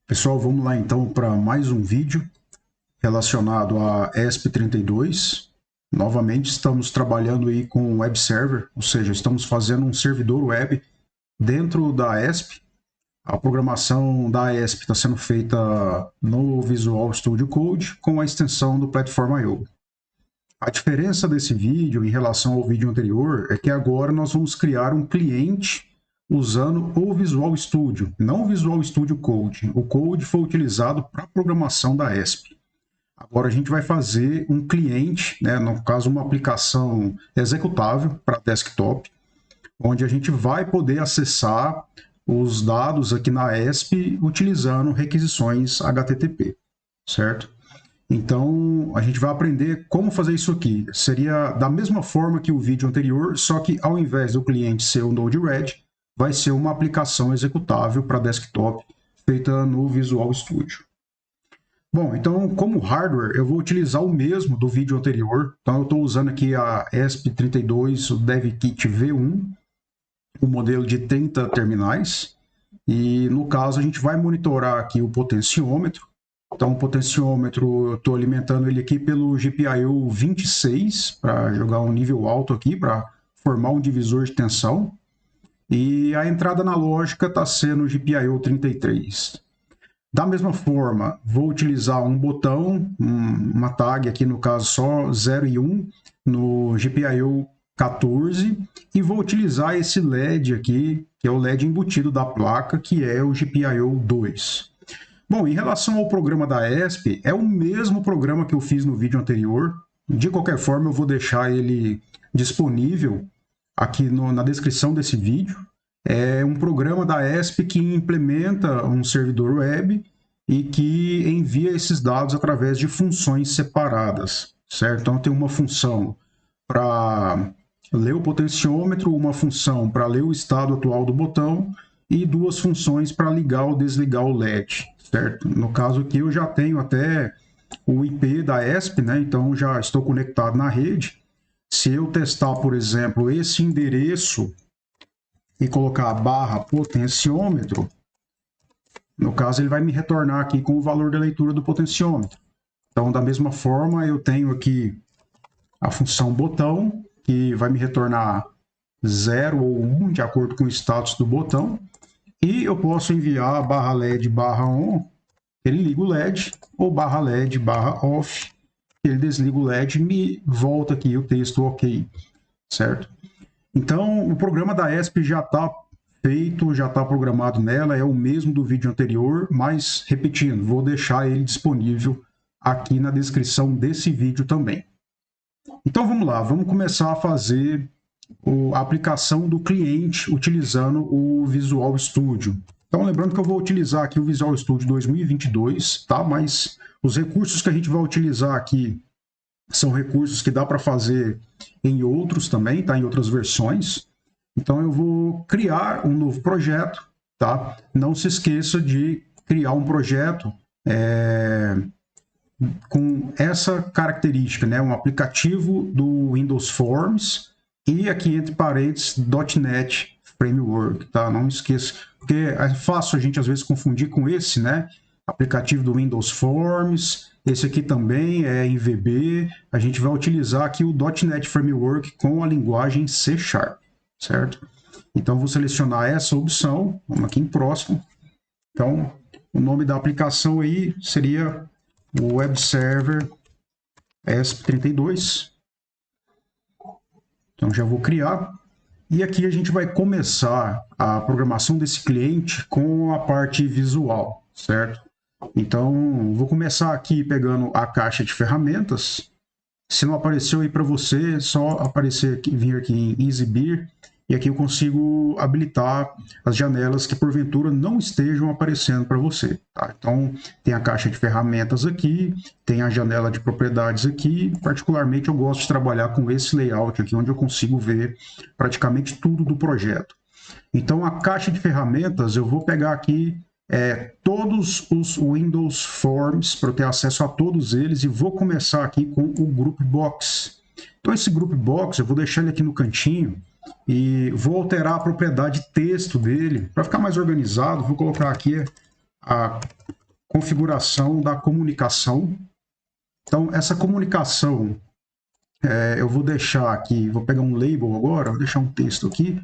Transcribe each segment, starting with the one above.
Pessoal, vamos lá então para mais um vídeo relacionado a ESP32. Novamente estamos trabalhando aí com o web server, ou seja, estamos fazendo um servidor web dentro da ESP. A programação da ESP está sendo feita no Visual Studio Code com a extensão do Platform.io. A diferença desse vídeo em relação ao vídeo anterior é que agora nós vamos criar um cliente usando o Visual Studio, não o Visual Studio Code. O Code foi utilizado para a programação da ESP. Agora a gente vai fazer um cliente, né, no caso uma aplicação executável para desktop, onde a gente vai poder acessar os dados aqui na ESP utilizando requisições HTTP, certo? Então, a gente vai aprender como fazer isso aqui. Seria da mesma forma que o vídeo anterior, só que ao invés do cliente ser o Node-RED, vai ser uma aplicação executável para desktop feita no Visual Studio. Bom, então, como hardware, eu vou utilizar o mesmo do vídeo anterior. Então, eu estou usando aqui a ESP32, o DevKit V1, o modelo de 30 terminais. E, no caso, a gente vai monitorar aqui o potenciômetro. Então, o potenciômetro, eu estou alimentando ele aqui pelo GPIO 26, para jogar um nível alto aqui, para formar um divisor de tensão. E a entrada analógica está sendo o GPIO 33. Da mesma forma, vou utilizar um botão, uma tag aqui no caso só 0 e 1 no GPIO 14 e vou utilizar esse LED aqui, que é o LED embutido da placa, que é o GPIO 2. Bom, em relação ao programa da ESP, é o mesmo programa que eu fiz no vídeo anterior. De qualquer forma, eu vou deixar ele disponível aqui na descrição desse vídeo. É um programa da ESP que implementa um servidor web e que envia esses dados através de funções separadas, certo? Então, tem uma função para ler o potenciômetro, uma função para ler o estado atual do botão e duas funções para ligar ou desligar o LED, certo? No caso aqui, eu já tenho até o IP da ESP, né? Então, já estou conectado na rede. Se eu testar, por exemplo, esse endereço e colocar barra potenciômetro, no caso ele vai me retornar aqui com o valor da leitura do potenciômetro. Então, da mesma forma, eu tenho aqui a função botão, que vai me retornar 0 ou 1, de acordo com o status do botão. E eu posso enviar barra LED barra on, ele liga o LED, ou barra LED barra off, ele desliga o LED e me volta aqui o texto ok, certo? Então, o programa da ESP já está feito, já está programado nela, é o mesmo do vídeo anterior, mas, repetindo, vou deixar ele disponível aqui na descrição desse vídeo também. Então, vamos lá, vamos começar a fazer a aplicação do cliente utilizando o Visual Studio. Então, lembrando que eu vou utilizar aqui o Visual Studio 2022, tá? Mas os recursos que a gente vai utilizar aqui são recursos que dá para fazer em outros também, tá? Em outras versões. Então, eu vou criar um novo projeto, tá? Não se esqueça de criar um projeto com essa característica, né? Um aplicativo do Windows Forms e aqui entre parênteses .NET Framework, tá? Não esqueça, porque é fácil a gente às vezes confundir com esse, né? Aplicativo do Windows Forms, esse aqui também é em VB, a gente vai utilizar aqui o .NET Framework com a linguagem C#, certo? Então, vou selecionar essa opção, vamos aqui em próximo. Então, o nome da aplicação aí seria o Web Server ESP32. Então, já vou criar. E aqui a gente vai começar a programação desse cliente com a parte visual, certo? Então, vou começar aqui pegando a caixa de ferramentas. Se não apareceu aí para você, é só aparecer aqui, vir aqui em exibir, e aqui eu consigo habilitar as janelas que porventura não estejam aparecendo para você, tá? Então, tem a caixa de ferramentas aqui, tem a janela de propriedades aqui. Particularmente, eu gosto de trabalhar com esse layout aqui, onde eu consigo ver praticamente tudo do projeto. Então, a caixa de ferramentas, eu vou pegar aqui todos os Windows Forms para eu ter acesso a todos eles e vou começar aqui com o Group Box. Então, esse Group Box, eu vou deixar ele aqui no cantinho e vou alterar a propriedade texto dele para ficar mais organizado. Vou colocar aqui a configuração da comunicação. Então, essa comunicação, eu vou deixar aqui, vou pegar um label agora, vou deixar um texto aqui,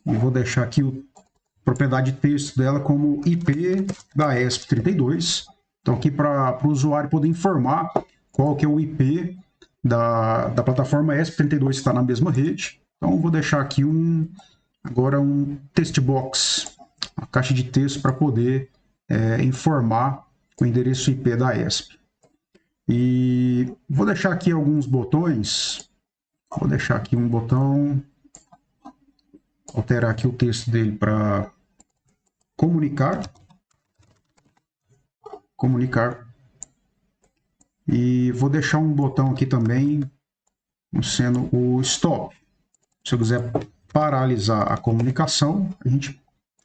e vou deixar aqui a propriedade de texto dela como IP da ESP32. Então, aqui para o usuário poder informar qual que é o IP da plataforma ESP32 que está na mesma rede. Então, vou deixar aqui agora um text box, uma caixa de texto para poder informar o endereço IP da ESP. E vou deixar aqui alguns botões. Vou deixar aqui um botão, alterar aqui o texto dele para comunicar. E vou deixar um botão aqui também, sendo o stop. Se eu quiser paralisar a comunicação, a gente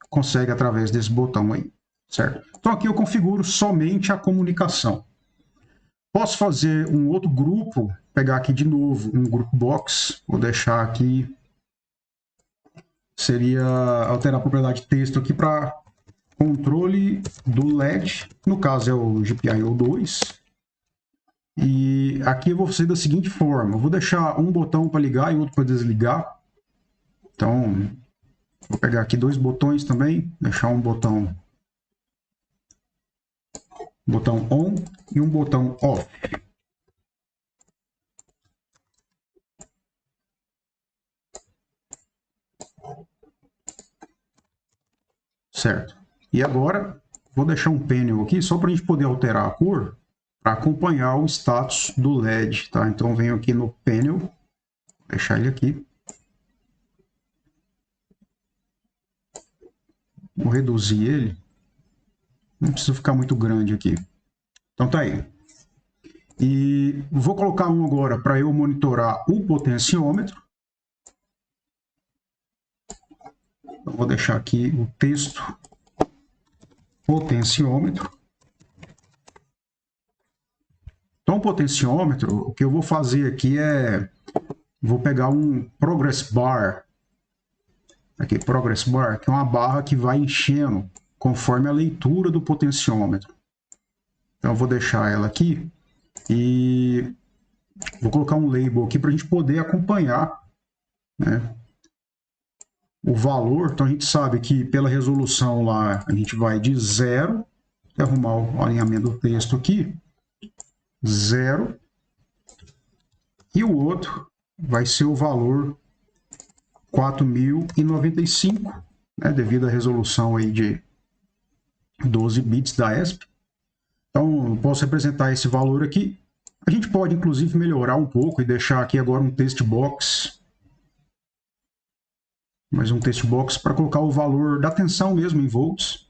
consegue através desse botão aí, certo? Então aqui eu configuro somente a comunicação. Posso fazer um outro grupo, pegar aqui de novo um grupo box, vou deixar aqui, seria alterar a propriedade de texto aqui para controle do LED, no caso é o GPIO 2. E aqui eu vou fazer da seguinte forma, eu vou deixar um botão para ligar e outro para desligar. Então, vou pegar aqui dois botões também, deixar um botão on e um botão off. Certo. E agora, vou deixar um panel aqui só para a gente poder alterar a cor, para acompanhar o status do LED, tá? Então, venho aqui no panel, vou deixar ele aqui. Vou reduzir ele. Não precisa ficar muito grande aqui. Então, tá aí. E vou colocar um agora para eu monitorar o potenciômetro. Eu vou deixar aqui o texto potenciômetro. Então, o potenciômetro, o que eu vou fazer aqui vou pegar um progress bar. Aqui, progress bar, que é uma barra que vai enchendo conforme a leitura do potenciômetro. Então, eu vou deixar ela aqui e vou colocar um label aqui para a gente poder acompanhar, né, o valor. Então, a gente sabe que pela resolução lá, a gente vai de 0, vou arrumar o alinhamento do texto aqui, 0, e o outro vai ser o valor 4095, né, devido à resolução aí de 12 bits da ESP. Então, eu posso representar esse valor aqui. A gente pode, inclusive, melhorar um pouco e deixar aqui agora um text box. Mais um text box para colocar o valor da tensão mesmo em volts,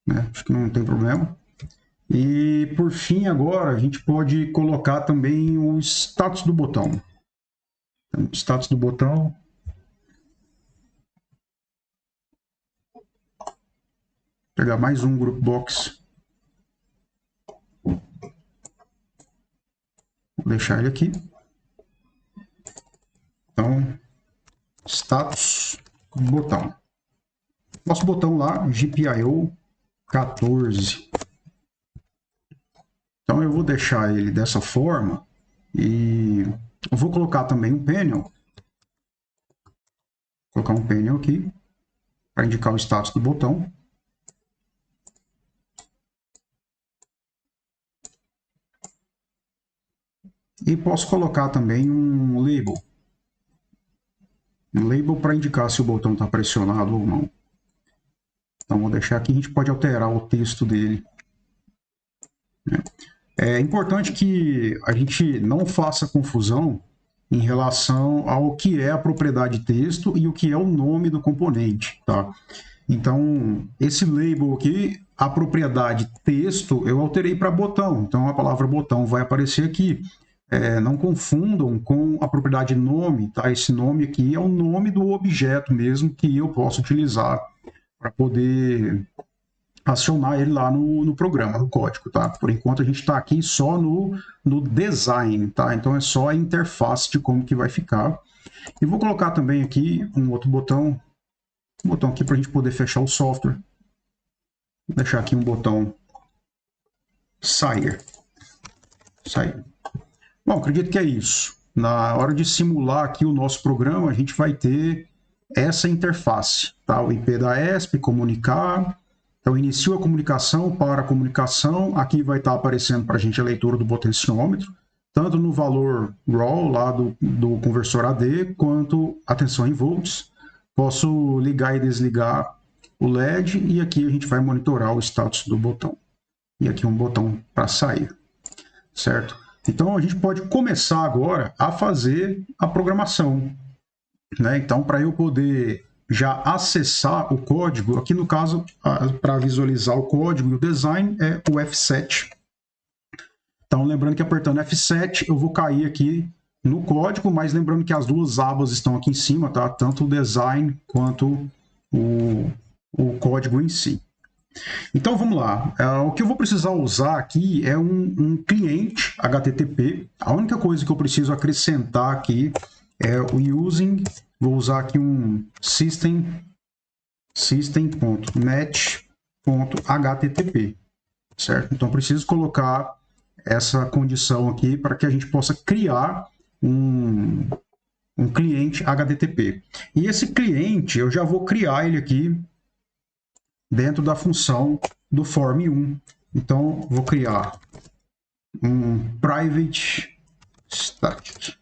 né? Acho que não tem problema. E, por fim, agora, a gente pode colocar também o status do botão. Então, status do botão. Pegar mais um group box. Vou deixar ele aqui. Então, status botão. Nosso botão lá, GPIO 14. Então, eu vou deixar ele dessa forma e eu vou colocar também um panel. Vou colocar um panel aqui para indicar o status do botão. E posso colocar também um label. Um label para indicar se o botão está pressionado ou não. Então, vou deixar aqui, a gente pode alterar o texto dele. É importante que a gente não faça confusão em relação ao que é a propriedade texto e o que é o nome do componente, tá? Então, esse label aqui, a propriedade texto, eu alterei para botão. Então, a palavra botão vai aparecer aqui. Não confundam com a propriedade nome, tá? Esse nome aqui é o nome do objeto mesmo que eu posso utilizar para poder acionar ele lá no programa, no código, tá? Por enquanto a gente está aqui só no design, tá? Então é só a interface de como que vai ficar. E vou colocar também aqui um outro botão, aqui para a gente poder fechar o software. Vou deixar aqui um botão sair. Bom, acredito que é isso. Na hora de simular aqui o nosso programa, a gente vai ter essa interface, tá? O IP da ESP, comunicar. Então, inicio a comunicação para a comunicação. Aqui vai estar aparecendo para a gente a leitura do potenciômetro, tanto no valor raw lá do conversor AD, quanto a tensão em volts. Posso ligar e desligar o LED e aqui a gente vai monitorar o status do botão. E aqui um botão para sair, certo? Então, a gente pode começar agora a fazer a programação, né? Então, para eu poder já acessar o código, aqui no caso, para visualizar o código e o design, é o F7. Então, lembrando que apertando F7, eu vou cair aqui no código, mas lembrando que as duas abas estão aqui em cima, tá? Tanto o design quanto o código em si. Então, vamos lá. O que eu vou precisar usar aqui é um cliente HTTP. A única coisa que eu preciso acrescentar aqui é o using. Vou usar aqui um system.net.http, certo? Então, preciso colocar essa condição aqui para que a gente possa criar um cliente HTTP. E esse cliente, eu já vou criar ele aqui dentro da função do form1. Então, vou criar um private static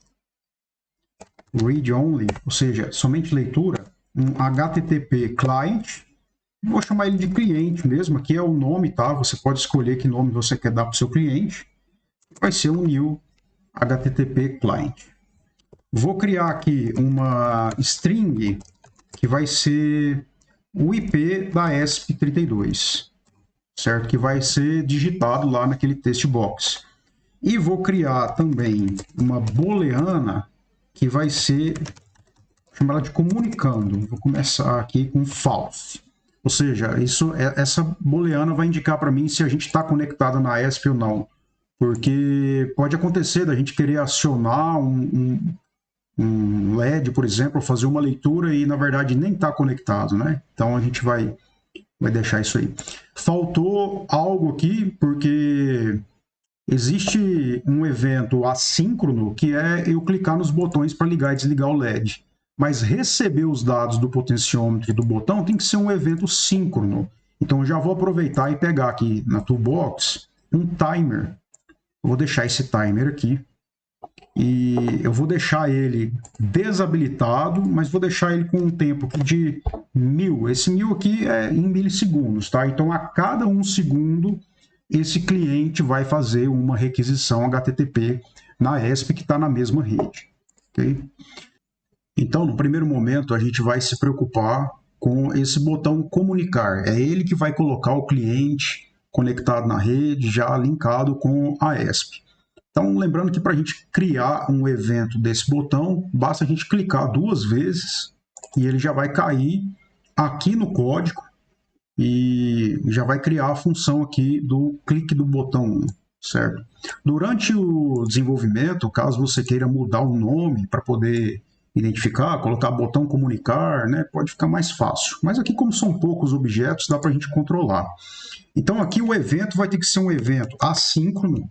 read only, ou seja, somente leitura, um HTTP client. Vou chamar ele de cliente mesmo, aqui é o nome, tá? Você pode escolher que nome você quer dar para o seu cliente. Vai ser um new HTTP client. Vou criar aqui uma string que vai ser o IP da ESP32, certo? Que vai ser digitado lá naquele text box. E vou criar também uma booleana que vai ser chamada de comunicando. Vou começar aqui com false. Ou seja, essa booleana vai indicar para mim se a gente está conectado na ESP ou não. Porque pode acontecer da gente querer acionar um LED, por exemplo, fazer uma leitura e, na verdade, nem está conectado, né? Então, a gente vai deixar isso aí. Faltou algo aqui, porque existe um evento assíncrono, que é eu clicar nos botões para ligar e desligar o LED. Mas receber os dados do potenciômetro e do botão tem que ser um evento síncrono. Então, eu já vou aproveitar e pegar aqui na toolbox um timer. Eu vou deixar esse timer aqui. E eu vou deixar ele desabilitado, mas vou deixar ele com um tempo aqui de 1000. Esse 1000 aqui é em milissegundos, tá? Então, a cada 1 segundo, esse cliente vai fazer uma requisição HTTP na ESP que está na mesma rede, ok? Então, no primeiro momento, a gente vai se preocupar com esse botão comunicar. É ele que vai colocar o cliente conectado na rede, já linkado com a ESP. Então, lembrando que para a gente criar um evento desse botão, basta a gente clicar 2 vezes e ele já vai cair aqui no código e já vai criar a função aqui do clique do botão 1, certo? Durante o desenvolvimento, caso você queira mudar o nome para poder identificar, colocar botão comunicar, né, pode ficar mais fácil. Mas aqui, como são poucos objetos, dá para a gente controlar. Então, aqui o evento vai ter que ser um evento assíncrono.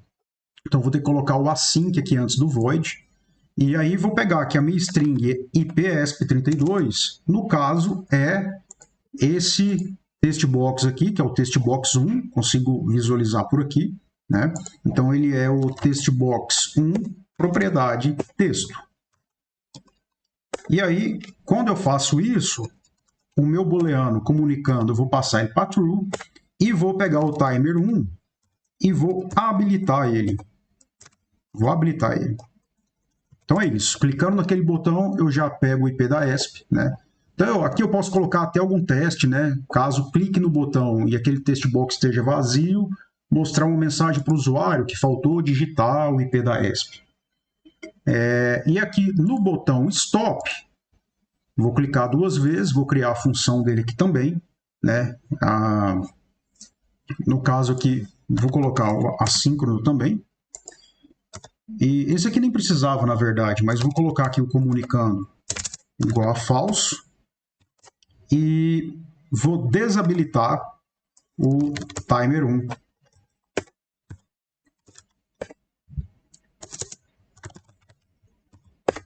Então, vou ter que colocar o async aqui antes do void. E aí, vou pegar aqui a minha string IPESP32. No caso, é esse text box aqui, que é o text box 1. Consigo visualizar por aqui, né? Então, ele é o text box 1, propriedade texto. E aí, quando eu faço isso, o meu booleano comunicando, eu vou passar ele para true. E vou pegar o timer 1 e vou habilitar ele. Vou habilitar ele. Então é isso. Clicando naquele botão, eu já pego o IP da ESP, né? Então aqui eu posso colocar até algum teste, né? Caso clique no botão e aquele text box esteja vazio, mostrar uma mensagem para o usuário que faltou digitar o IP da ESP. E aqui no botão stop, vou clicar 2 vezes, vou criar a função dele aqui também, né? No caso aqui, vou colocar o assíncrono também. E esse aqui nem precisava, na verdade, mas vou colocar aqui o comunicando igual a falso. E vou desabilitar o timer 1.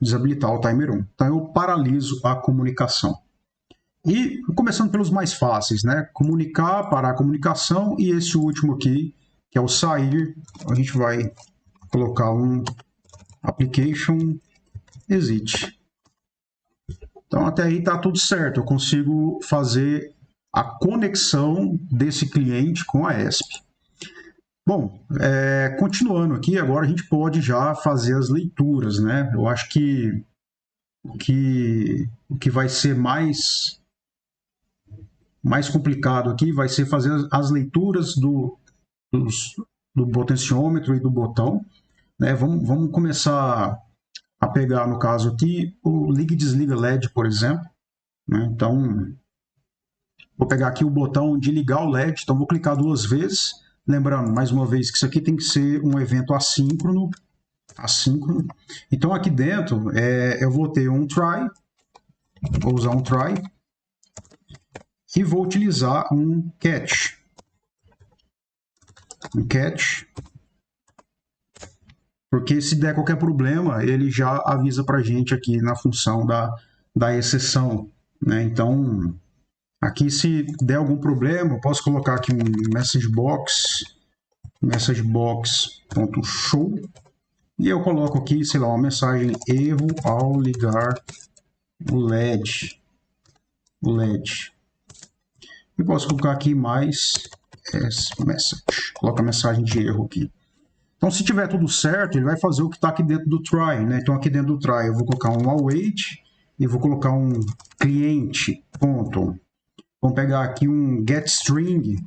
Desabilitar o timer 1. Então eu paraliso a comunicação. E começando pelos mais fáceis, né? Comunicar, parar a comunicação, e esse último aqui, que é o sair, a gente vai colocar um application exit. Então até aí está tudo certo, eu consigo fazer a conexão desse cliente com a ESP. Bom, continuando aqui, agora a gente pode já fazer as leituras, né? Eu acho que o que vai ser mais complicado aqui vai ser fazer as leituras do potenciômetro e do botão, né? Vamos começar a pegar, no caso aqui, o liga e desliga LED, por exemplo, né? Então, vou pegar aqui o botão de ligar o LED, então vou clicar 2 vezes, lembrando, mais uma vez, que isso aqui tem que ser um evento assíncrono. Então, aqui dentro, eu vou ter um try, vou usar um try, e vou utilizar um catch. Porque se der qualquer problema, ele já avisa para a gente aqui na função da exceção, né? Então, aqui se der algum problema, eu posso colocar aqui um messagebox.show, e eu coloco aqui, sei lá, uma mensagem erro ao ligar o LED. E posso colocar aqui mais message, coloca a mensagem de erro aqui. Então, se tiver tudo certo, ele vai fazer o que está aqui dentro do try, né? Então, aqui dentro do try, eu vou colocar um await e vou colocar um cliente, ponto. Vamos pegar aqui um getString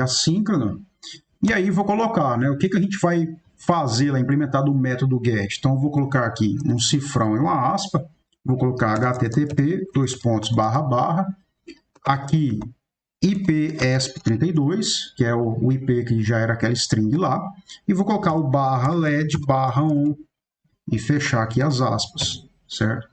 assíncrona, e aí vou colocar, né? O que a gente vai fazer lá, implementar do método get. Então, eu vou colocar aqui um cifrão e uma aspa, vou colocar http, aqui IP ESP32, que é o IP que já era aquela string lá, e vou colocar o /LED/on e fechar aqui as aspas, certo?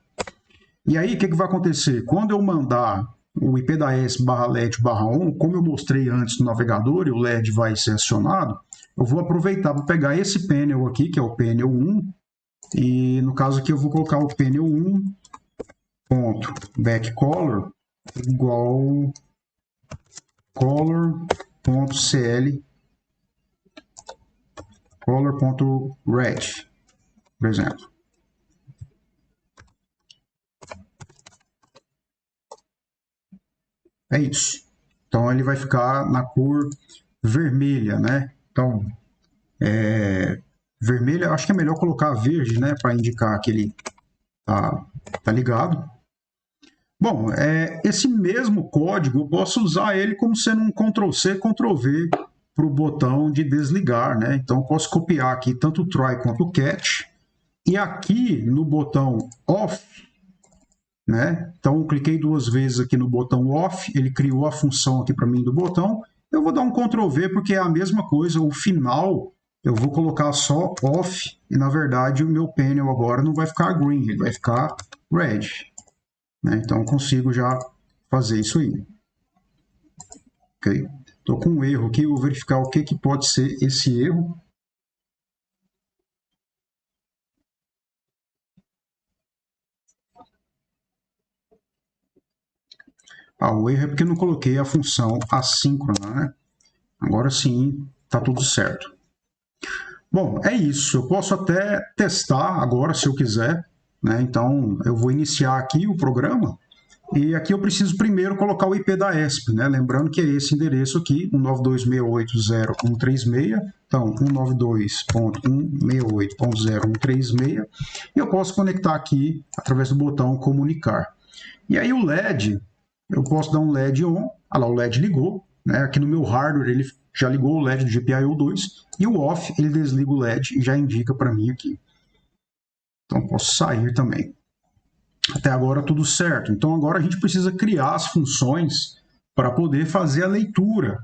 E aí, o que vai acontecer? Quando eu mandar o IP da ESP/LED/on, como eu mostrei antes no navegador, e o LED vai ser acionado, eu vou aproveitar para pegar esse panel aqui, que é o panel 1, e no caso aqui eu vou colocar o panel 1.backcolor igual color.red, por exemplo. É isso. Então ele vai ficar na cor vermelha, né? Então, vermelha, acho que é melhor colocar verde, né? Para indicar que ele tá ligado. Bom, esse mesmo código eu posso usar ele como sendo um Ctrl+C, Ctrl+V para o botão de desligar, né? Então eu posso copiar aqui tanto o try quanto o catch, e aqui no botão off, né? Então eu cliquei 2 vezes aqui no botão off, ele criou a função aqui para mim do botão. Eu vou dar um Ctrl+V porque é a mesma coisa, o final eu vou colocar só off, e na verdade o meu panel agora não vai ficar green, ele vai ficar red. Então, eu consigo já fazer isso aí. Ok? Estou com um erro aqui, vou verificar o que pode ser esse erro. O erro é porque eu não coloquei a função assíncrona, né? Agora sim, está tudo certo. Bom, é isso. Eu posso até testar agora, se eu quiser, né? Então, eu vou iniciar aqui o programa. E aqui eu preciso primeiro colocar o IP da ESP, né? Lembrando que é esse endereço aqui, 192.168.0.136. Então, 192.168.0.136. E eu posso conectar aqui através do botão comunicar. E aí o LED, eu posso dar um LED on. Olha lá, o LED ligou, né? Aqui no meu hardware ele já ligou o LED do GPIO 2. E o off, ele desliga o LED e já indica para mim aqui. Então, posso sair também. Até agora tudo certo. Então agora a gente precisa criar as funções para poder fazer a leitura,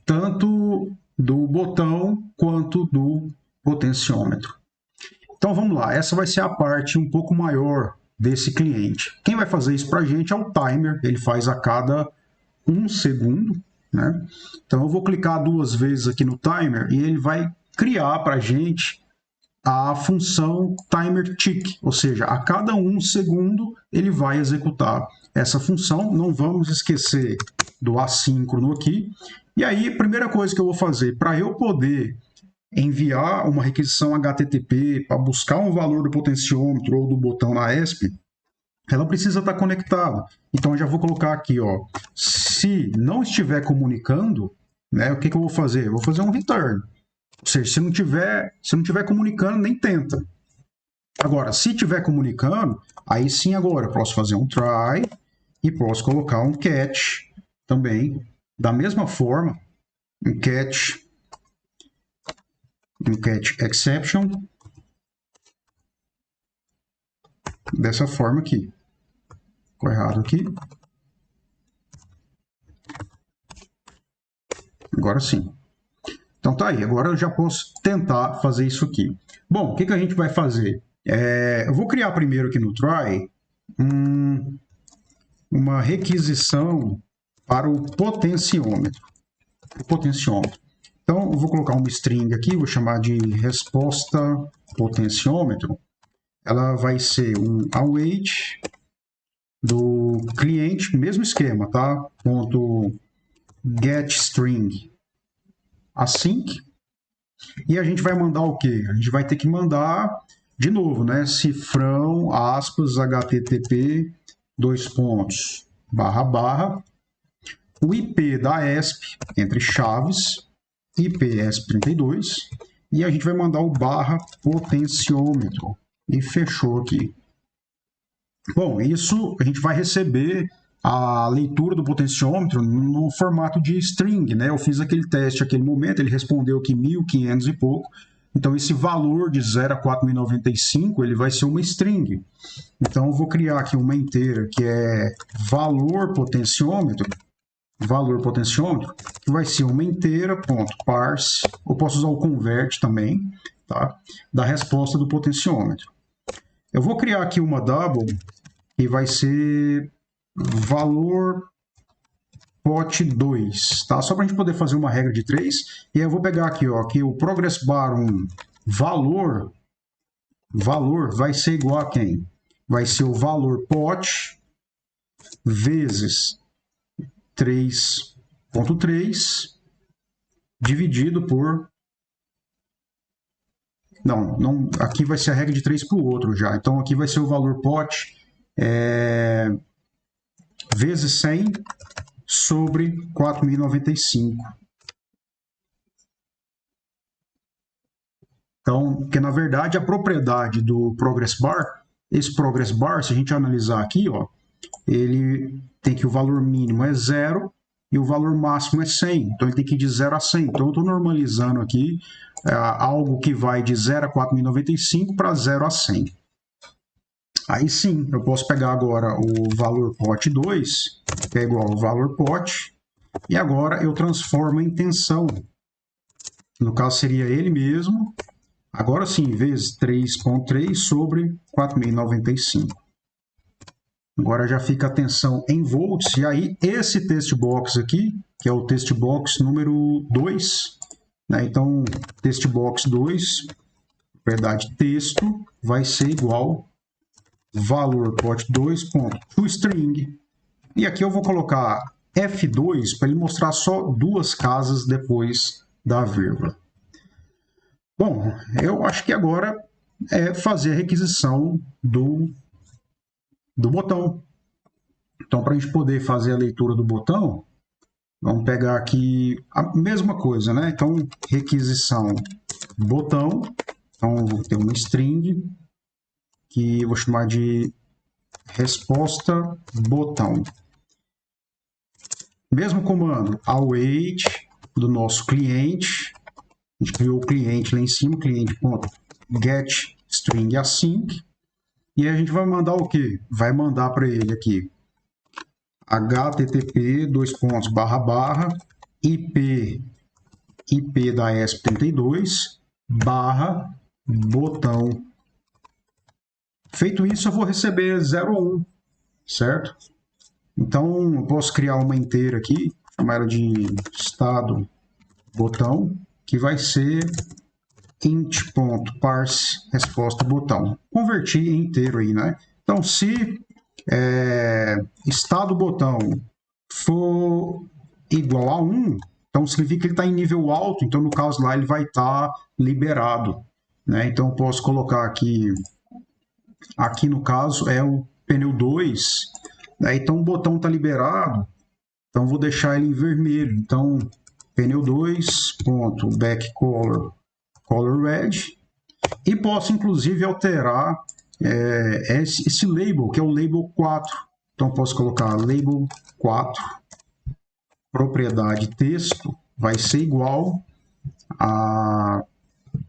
tanto do botão quanto do potenciômetro. Então vamos lá, essa vai ser a parte um pouco maior desse cliente. Quem vai fazer isso para a gente é o timer, ele faz a cada 1 segundo, né? Então eu vou clicar 2 vezes aqui no timer e ele vai criar para a gente a função timer tick, ou seja, a cada 1 segundo ele vai executar essa função. Não vamos esquecer do assíncrono aqui. E aí, a primeira coisa que eu vou fazer, para eu poder enviar uma requisição HTTP para buscar um valor do potenciômetro ou do botão na ESP, ela precisa estar conectada. Então eu já vou colocar aqui, ó, se não estiver comunicando, né, o que eu vou fazer? Eu vou fazer um return. Ou seja, se não tiver comunicando, nem tenta. Agora, se estiver comunicando, aí sim agora eu posso fazer um try e posso colocar um catch também, da mesma forma, um catch exception, dessa forma aqui. Ficou errado aqui. Agora sim. Então tá aí, agora eu já posso tentar fazer isso aqui. Bom, o que a gente vai fazer? Eu vou criar primeiro aqui no try uma requisição para o potenciômetro. Então eu vou colocar uma string aqui, vou chamar de resposta potenciômetro. Ela vai ser um await do cliente, mesmo esquema, tá? Ponto getString async. E a gente vai mandar o quê? A gente vai ter que mandar, de novo, né? Cifrão, aspas, http, o IP da ESP, entre chaves, IP ESP32, e a gente vai mandar o /potenciômetro. E fechou aqui. Bom, isso a gente vai receber a leitura do potenciômetro no formato de string, né? Eu fiz aquele teste naquele momento, ele respondeu que 1.500 e pouco. Então, esse valor de 0 a 4.095, ele vai ser uma string. Então, eu vou criar aqui uma inteira que é valor potenciômetro, que vai ser uma inteira, ponto, parse, eu posso usar o convert também, tá? Da resposta do potenciômetro. Eu vou criar aqui uma double, que vai ser valor pot2, tá? Só para a gente poder fazer uma regra de 3. E aí eu vou pegar aqui, ó, que o progress bar 1 valor vai ser igual a quem? Vai ser o valor pot vezes 3.3 dividido por... Não, aqui vai ser a regra de 3 para o outro já. Então aqui vai ser o valor pot vezes 100 sobre 4.095. Então, porque na verdade a propriedade do progress bar, esse progress bar, se a gente analisar aqui, ó, ele tem que o valor mínimo é 0 e o valor máximo é 100. Então ele tem que ir de 0 a 100. Então eu estou normalizando aqui algo que vai de 0 a 4.095 para 0 a 100. Aí sim, eu posso pegar agora o valor pot2, que é igual ao valor pot, e agora eu transformo em tensão. No caso seria ele mesmo, agora sim, vezes 3.3 sobre 4.095. Agora já fica a tensão em volts, e aí esse text box aqui, que é o text box número 2, né? Então, text box 2, propriedade texto, vai ser igual valor pot2.toString. E aqui eu vou colocar F2 para ele mostrar só 2 casas depois da vírgula. Bom, eu acho que agora é fazer a requisição do botão. Então, para a gente poder fazer a leitura do botão, vamos pegar aqui a mesma coisa, né? Então, requisição botão. Então, vou ter uma string que eu vou chamar de resposta botão. Mesmo comando, await do nosso cliente. A gente criou o cliente lá em cima, cliente.getString async. E a gente vai mandar o quê? Vai mandar para ele aqui http IP da ESP32 botão. Feito isso, eu vou receber 0 ou 1, certo? Então, eu posso criar uma inteira aqui, chamar ela de estado botão, que vai ser int.parse resposta botão. Converti em inteiro aí, né? Então, se estado botão for igual a 1, então significa que ele está em nível alto, então no caso lá ele vai estar liberado, né? Então eu posso colocar aqui no caso é o pneu 2, né? Então o botão está liberado, então vou deixar ele em vermelho, então pneu 2.backcolor color red, e posso inclusive alterar esse label, que é o label 4, então posso colocar label 4, propriedade texto, vai ser igual a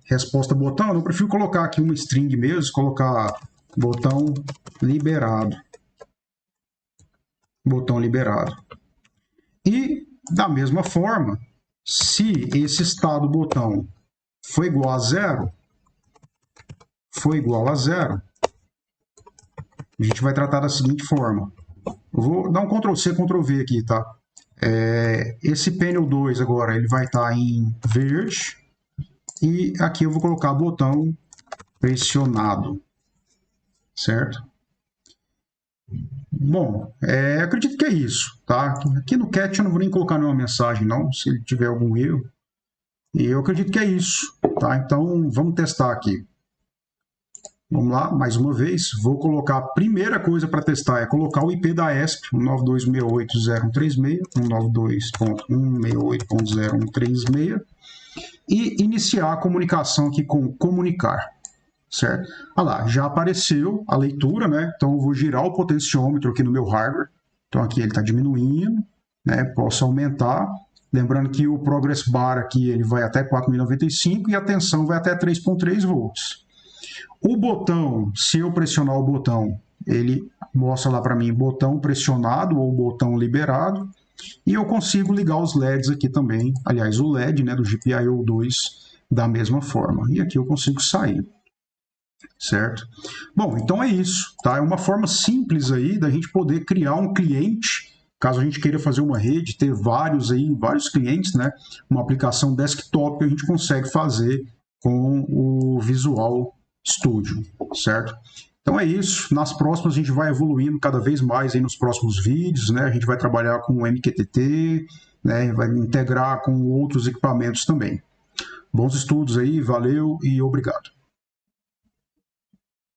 resposta botão. Eu prefiro colocar aqui uma string mesmo, colocar botão liberado. Botão liberado. E, da mesma forma, se esse estado botão for igual a zero, a gente vai tratar da seguinte forma. Eu vou dar um Ctrl+C, Ctrl+V aqui, tá? Esse pneu 2 agora ele vai estar em verde, e aqui eu vou colocar botão pressionado, certo? Bom, acredito que é isso, tá? Aqui no cat eu não vou nem colocar nenhuma mensagem não, se ele tiver algum erro, e eu acredito que é isso, tá? Então vamos testar aqui. Vamos lá, mais uma vez, vou colocar a primeira coisa para testar, é colocar o IP da ESP, 192.168.0.136, 192.168.0.136, e iniciar a comunicação aqui com comunicar, certo? Olha lá, já apareceu a leitura, né? Então eu vou girar o potenciômetro aqui no meu hardware, então aqui ele está diminuindo, né? Posso aumentar, lembrando que o progress bar aqui ele vai até 4.095 e a tensão vai até 3.3 volts. O botão, se eu pressionar o botão, ele mostra lá para mim botão pressionado ou botão liberado. E eu consigo ligar os LEDs aqui também. Aliás, o LED, né, do GPIO 2 da mesma forma. E aqui eu consigo sair. Certo? Bom, então é isso. Tá? É uma forma simples aí da gente poder criar um cliente. Caso a gente queira fazer uma rede, ter vários clientes, né? Uma aplicação desktop a gente consegue fazer com o Visual Studio, certo? Então é isso, nas próximas a gente vai evoluindo cada vez mais aí nos próximos vídeos, né? A gente vai trabalhar com o MQTT, né? Vai integrar com outros equipamentos também. Bons estudos aí, valeu e obrigado.